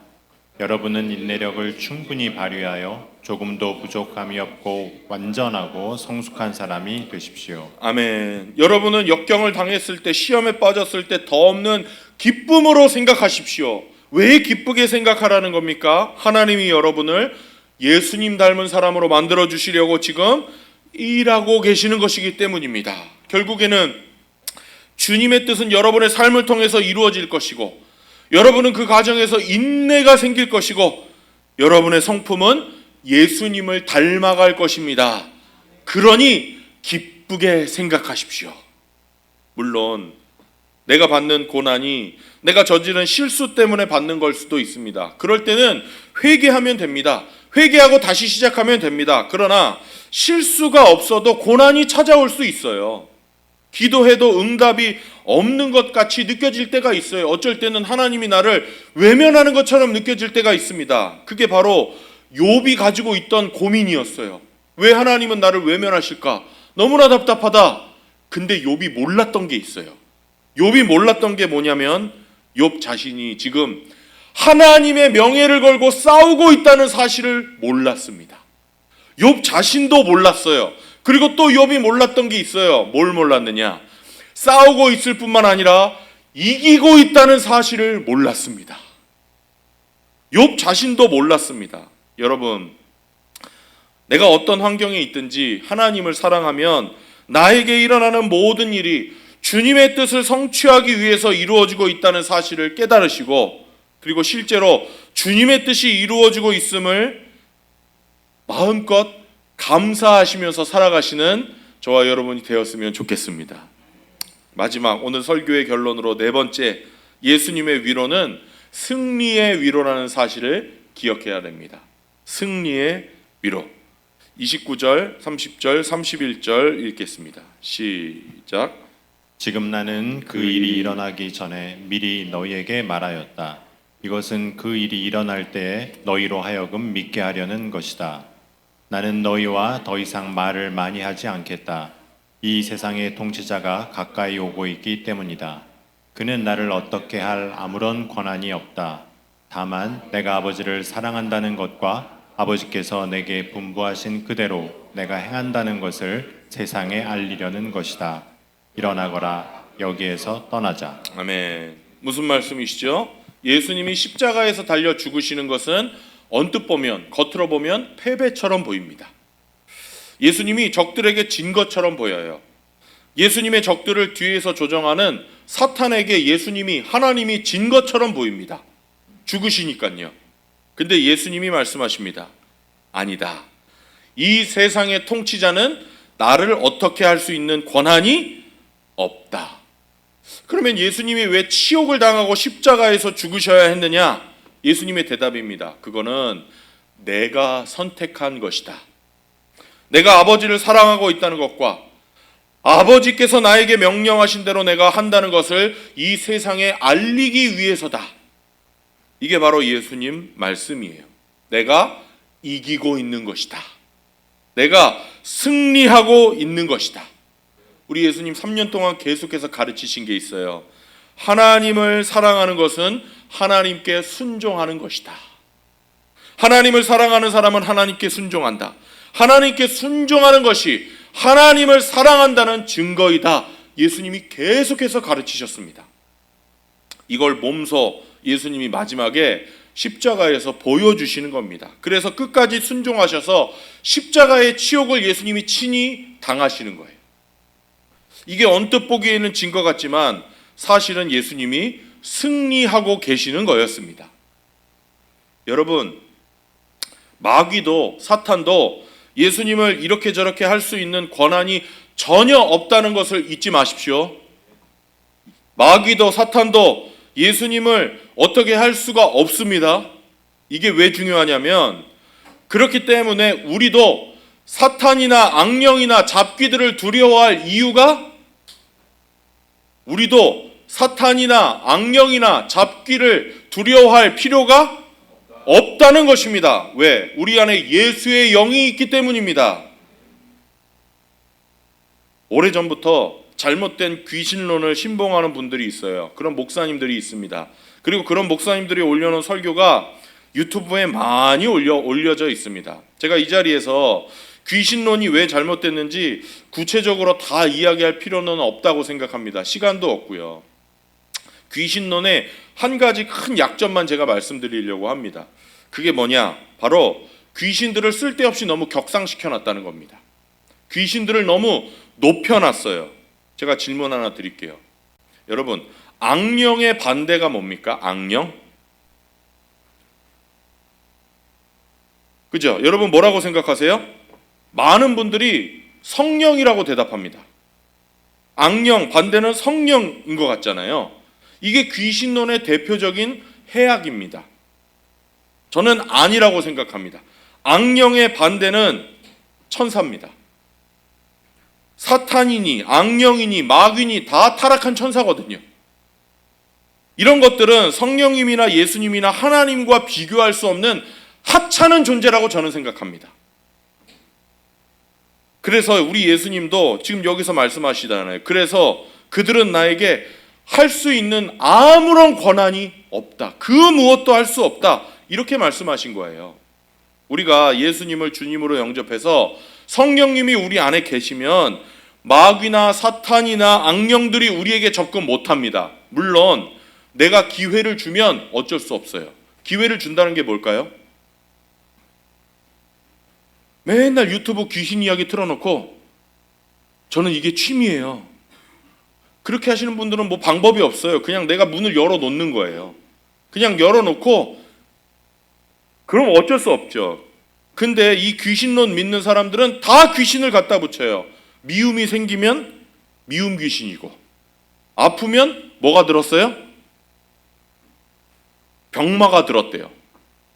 여러분은 인내력을 충분히 발휘하여 조금도 부족함이 없고 완전하고 성숙한 사람이 되십시오. 아멘. 여러분은 역경을 당했을 때, 시험에 빠졌을 때 더 없는 기쁨으로 생각하십시오. 왜 기쁘게 생각하라는 겁니까? 하나님이 여러분을 예수님 닮은 사람으로 만들어 주시려고 지금 일하고 계시는 것이기 때문입니다. 결국에는 주님의 뜻은 여러분의 삶을 통해서 이루어질 것이고, 여러분은 그 과정에서 인내가 생길 것이고, 여러분의 성품은 예수님을 닮아갈 것입니다. 그러니 기쁘게 생각하십시오. 물론 내가 받는 고난이 내가 저지른 실수 때문에 받는 걸 수도 있습니다. 그럴 때는 회개하면 됩니다. 회개하고 다시 시작하면 됩니다. 그러나 실수가 없어도 고난이 찾아올 수 있어요. 기도해도 응답이 없는 것 같이 느껴질 때가 있어요. 어쩔 때는 하나님이 나를 외면하는 것처럼 느껴질 때가 있습니다. 그게 바로 욥이 가지고 있던 고민이었어요. 왜 하나님은 나를 외면하실까? 너무나 답답하다. 근데 욥이 몰랐던 게 있어요. 욥이 몰랐던 게 뭐냐면 욥 자신이 지금 하나님의 명예를 걸고 싸우고 있다는 사실을 몰랐습니다. 욥 자신도 몰랐어요. 그리고 또 욥이 몰랐던 게 있어요. 뭘 몰랐느냐? 싸우고 있을 뿐만 아니라 이기고 있다는 사실을 몰랐습니다. 욥 자신도 몰랐습니다. 여러분, 내가 어떤 환경에 있든지 하나님을 사랑하면 나에게 일어나는 모든 일이 주님의 뜻을 성취하기 위해서 이루어지고 있다는 사실을 깨달으시고, 그리고 실제로 주님의 뜻이 이루어지고 있음을 마음껏 감사하시면서 살아가시는 저와 여러분이 되었으면 좋겠습니다. 마지막 오늘 설교의 결론으로 네 번째, 예수님의 위로는 승리의 위로라는 사실을 기억해야 됩니다. 승리의 위로. 29절, 30절, 31절 읽겠습니다. 시작. 지금 나는 그 일이 일어나기 전에 미리 너희에게 말하였다. 이것은 그 일이 일어날 때에 너희로 하여금 믿게 하려는 것이다. 나는 너희와 더 이상 말을 많이 하지 않겠다. 이 세상의 통치자가 가까이 오고 있기 때문이다. 그는 나를 어떻게 할 아무런 권한이 없다. 다만 내가 아버지를 사랑한다는 것과 아버지께서 내게 분부하신 그대로 내가 행한다는 것을 세상에 알리려는 것이다. 일어나거라. 여기에서 떠나자. 아멘. 무슨 말씀이시죠? 예수님이 십자가에서 달려 죽으시는 것은 언뜻 보면, 겉으로 보면 패배처럼 보입니다. 예수님이 적들에게 진 것처럼 보여요. 예수님의 적들을 뒤에서 조정하는 사탄에게 예수님이, 하나님이 진 것처럼 보입니다. 죽으시니까요. 근데 예수님이 말씀하십니다. 아니다. 이 세상의 통치자는 나를 어떻게 할 수 있는 권한이 없다. 그러면 예수님이 왜 치욕을 당하고 십자가에서 죽으셔야 했느냐? 예수님의 대답입니다. 그거는 내가 선택한 것이다. 내가 아버지를 사랑하고 있다는 것과 아버지께서 나에게 명령하신 대로 내가 한다는 것을 이 세상에 알리기 위해서다. 이게 바로 예수님 말씀이에요. 내가 이기고 있는 것이다. 내가 승리하고 있는 것이다. 우리 예수님 3년 동안 계속해서 가르치신 게 있어요. 하나님을 사랑하는 것은 하나님께 순종하는 것이다. 하나님을 사랑하는 사람은 하나님께 순종한다. 하나님께 순종하는 것이 하나님을 사랑한다는 증거이다. 예수님이 계속해서 가르치셨습니다. 이걸 몸소 예수님이 마지막에 십자가에서 보여주시는 겁니다. 그래서 끝까지 순종하셔서 십자가의 치욕을 예수님이 친히 당하시는 거예요. 이게 언뜻 보기에는 진 것 같지만 사실은 예수님이 승리하고 계시는 거였습니다. 여러분, 마귀도 사탄도 예수님을 이렇게 저렇게 할 수 있는 권한이 전혀 없다는 것을 잊지 마십시오. 마귀도 사탄도 예수님을 어떻게 할 수가 없습니다. 이게 왜 중요하냐면 그렇기 때문에 우리도 사탄이나 악령이나 잡귀들을 두려워할 이유가 우리도 사탄이나 악령이나 잡귀를 두려워할 필요가 없다는 것입니다. 왜? 우리 안에 예수의 영이 있기 때문입니다. 오래전부터 잘못된 귀신론을 신봉하는 분들이 있어요. 그런 목사님들이 있습니다. 그리고 그런 목사님들이 올려놓은 설교가 유튜브에 많이 올려져 있습니다. 제가 이 자리에서 귀신론이 왜 잘못됐는지 구체적으로 다 이야기할 필요는 없다고 생각합니다. 시간도 없고요. 귀신론의 한 가지 큰 약점만 제가 말씀드리려고 합니다. 그게 뭐냐? 바로 귀신들을 쓸데없이 너무 격상시켜놨다는 겁니다. 귀신들을 너무 높여놨어요. 제가 질문 하나 드릴게요. 여러분, 악령의 반대가 뭡니까? 악령? 그죠? 여러분 뭐라고 생각하세요? 많은 분들이 성령이라고 대답합니다. 악령 반대는 성령인 것 같잖아요. 이게 귀신론의 대표적인 해악입니다. 저는 아니라고 생각합니다. 악령의 반대는 천사입니다. 사탄이니 악령이니 마귀니 다 타락한 천사거든요. 이런 것들은 성령님이나 예수님이나 하나님과 비교할 수 없는 하찮은 존재라고 저는 생각합니다. 그래서 우리 예수님도 지금 여기서 말씀하시잖아요. 그래서 그들은 나에게 할 수 있는 아무런 권한이 없다. 그 무엇도 할 수 없다. 이렇게 말씀하신 거예요. 우리가 예수님을 주님으로 영접해서 성령님이 우리 안에 계시면 마귀나 사탄이나 악령들이 우리에게 접근 못합니다. 물론 내가 기회를 주면 어쩔 수 없어요. 기회를 준다는 게 뭘까요? 맨날 유튜브 귀신 이야기 틀어놓고 저는 이게 취미예요. 그렇게 하시는 분들은 뭐 방법이 없어요. 그냥 내가 문을 열어놓는 거예요. 그냥 열어놓고 그럼 어쩔 수 없죠. 근데 이 귀신론 믿는 사람들은 다 귀신을 갖다 붙여요. 미움이 생기면 미움 귀신이고 아프면 뭐가 들었어요? 병마가 들었대요.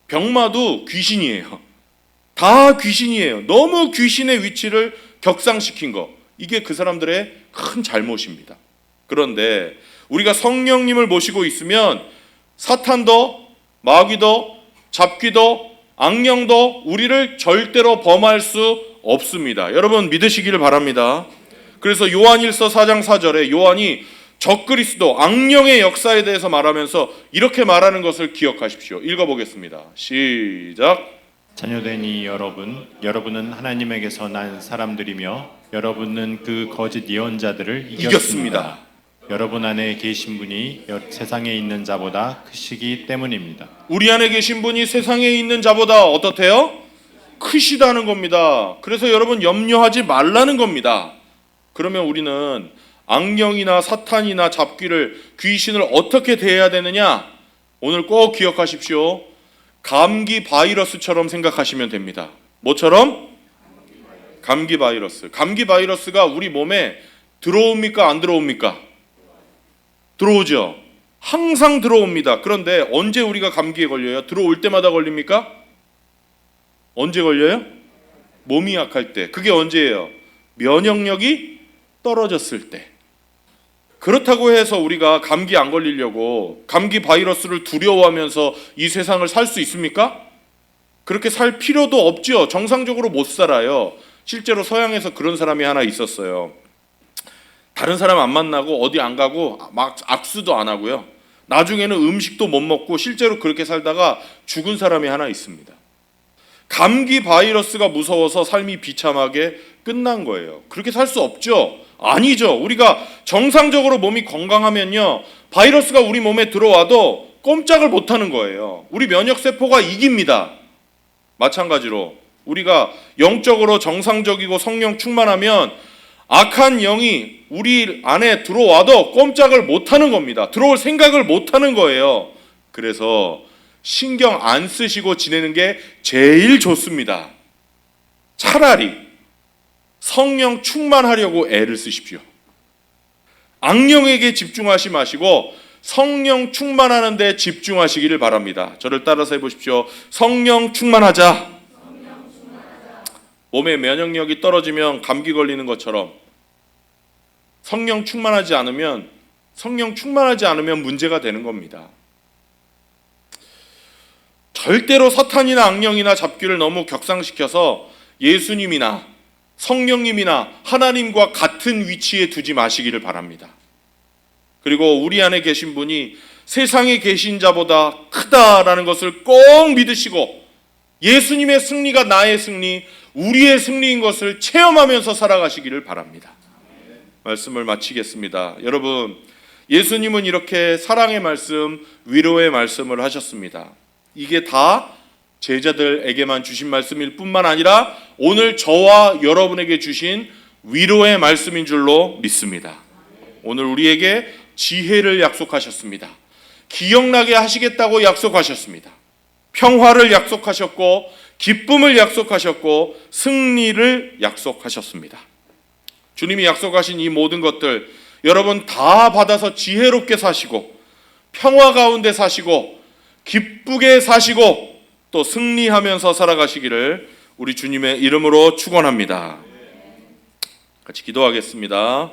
병마도 귀신이에요. 다 귀신이에요. 너무 귀신의 위치를 격상시킨 거. 이게 그 사람들의 큰 잘못입니다. 그런데 우리가 성령님을 모시고 있으면 사탄도 마귀도 잡귀도 악령도 우리를 절대로 범할 수 없습니다. 여러분 믿으시기를 바랍니다. 그래서 요한일서 4장 4절에 요한이 적그리스도 악령의 역사에 대해서 말하면서 이렇게 말하는 것을 기억하십시오. 읽어보겠습니다. 시작. 자녀되니 여러분은 하나님에게서 난 사람들이며 여러분은 그 거짓 예언자들을 이겼습니다. 여러분 안에 계신 분이 세상에 있는 자보다 크시기 때문입니다. 우리 안에 계신 분이 세상에 있는 자보다 어떻대요? 크시다는 겁니다. 그래서 여러분 염려하지 말라는 겁니다. 그러면 우리는 악령이나 사탄이나 잡귀를 귀신을 어떻게 대해야 되느냐? 오늘 꼭 기억하십시오. 감기 바이러스처럼 생각하시면 됩니다. 뭐처럼? 감기 바이러스. 감기 바이러스가 우리 몸에 들어옵니까? 안 들어옵니까? 들어오죠. 항상 들어옵니다. 그런데 언제 우리가 감기에 걸려요? 들어올 때마다 걸립니까? 언제 걸려요? 몸이 약할 때. 그게 언제예요? 면역력이 떨어졌을 때. 그렇다고 해서 우리가 감기 안 걸리려고 감기 바이러스를 두려워하면서 이 세상을 살 수 있습니까? 그렇게 살 필요도 없죠. 정상적으로 못 살아요. 실제로 서양에서 그런 사람이 하나 있었어요. 다른 사람 안 만나고 어디 안 가고 막 악수도 안 하고요. 나중에는 음식도 못 먹고 실제로 그렇게 살다가 죽은 사람이 하나 있습니다. 감기 바이러스가 무서워서 삶이 비참하게 끝난 거예요. 그렇게 살 수 없죠. 아니죠. 우리가 정상적으로 몸이 건강하면요, 바이러스가 우리 몸에 들어와도 꼼짝을 못하는 거예요. 우리 면역세포가 이깁니다. 마찬가지로 우리가 영적으로 정상적이고 성령 충만하면 악한 영이 우리 안에 들어와도 꼼짝을 못하는 겁니다. 들어올 생각을 못하는 거예요. 그래서 신경 안 쓰시고 지내는 게 제일 좋습니다. 차라리 성령 충만하려고 애를 쓰십시오. 악령에게 집중하지 마시고 성령 충만하는 데 집중하시기를 바랍니다. 저를 따라서 해보십시오. 성령 충만하자. 몸의 면역력이 떨어지면 감기 걸리는 것처럼 성령 충만하지 않으면 문제가 되는 겁니다. 절대로 사탄이나 악령이나 잡귀를 너무 격상시켜서 예수님이나 성령님이나 하나님과 같은 위치에 두지 마시기를 바랍니다. 그리고 우리 안에 계신 분이 세상에 계신 자보다 크다라는 것을 꼭 믿으시고 예수님의 승리가 나의 승리, 우리의 승리인 것을 체험하면서 살아가시기를 바랍니다. 말씀을 마치겠습니다. 여러분, 예수님은 이렇게 사랑의 말씀, 위로의 말씀을 하셨습니다. 이게 다 제자들에게만 주신 말씀일 뿐만 아니라 오늘 저와 여러분에게 주신 위로의 말씀인 줄로 믿습니다. 오늘 우리에게 지혜를 약속하셨습니다. 기억나게 하시겠다고 약속하셨습니다. 평화를 약속하셨고 기쁨을 약속하셨고 승리를 약속하셨습니다. 주님이 약속하신 이 모든 것들 여러분 다 받아서 지혜롭게 사시고 평화 가운데 사시고 기쁘게 사시고 또 승리하면서 살아가시기를 우리 주님의 이름으로 축원합니다. 같이 기도하겠습니다.